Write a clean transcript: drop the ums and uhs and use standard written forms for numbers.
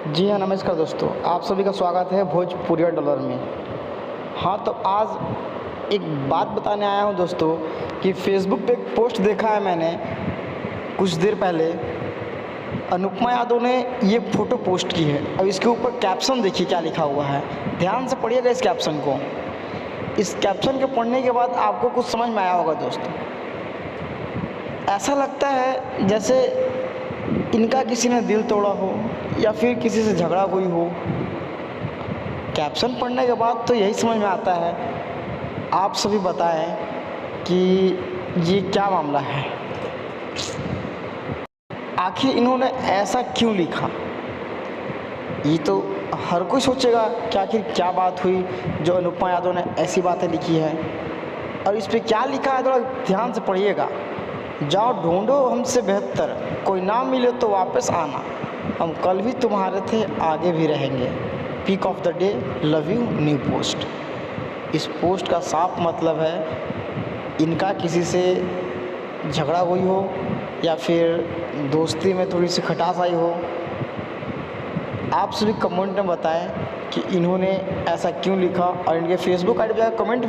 जी हाँ, नमस्कार दोस्तों। आप सभी का स्वागत है भोजपुरिया डॉलर में। हाँ, तो आज एक बात बताने आया हूँ दोस्तों कि फ़ेसबुक पे एक पोस्ट देखा है मैंने कुछ देर पहले। अनुपमा यादव ने ये फ़ोटो पोस्ट की है। अब इसके ऊपर कैप्शन देखिए क्या लिखा हुआ है। ध्यान से पढ़िएगा इस कैप्शन को। इस कैप्शन के पढ़ने के बाद आपको कुछ समझ में आया होगा दोस्तों। ऐसा लगता है जैसे इनका किसी ने दिल तोड़ा हो या फिर किसी से झगड़ा हुई हो। कैप्शन पढ़ने के बाद तो यही समझ में आता है। आप सभी बताएं कि ये क्या मामला है, आखिर इन्होंने ऐसा क्यों लिखा। ये तो हर कोई सोचेगा कि आखिर क्या बात हुई जो अनुपमा यादव ने ऐसी बातें लिखी है। और इस पे क्या लिखा है थोड़ा ध्यान से पढ़िएगा। जाओ ढूंढो हमसे बेहतर, कोई ना मिले तो वापस आना, हम कल भी तुम्हारे थे आगे भी रहेंगे, pick of the day, love you, new post. इस पोस्ट का साफ मतलब है इनका किसी से झगड़ा हुई हो या फिर दोस्ती में थोड़ी सी खटास आई हो। आप सभी कमेंट में बताएं कि इन्होंने ऐसा क्यों लिखा और इनके फेसबुक आईडी पे कमेंट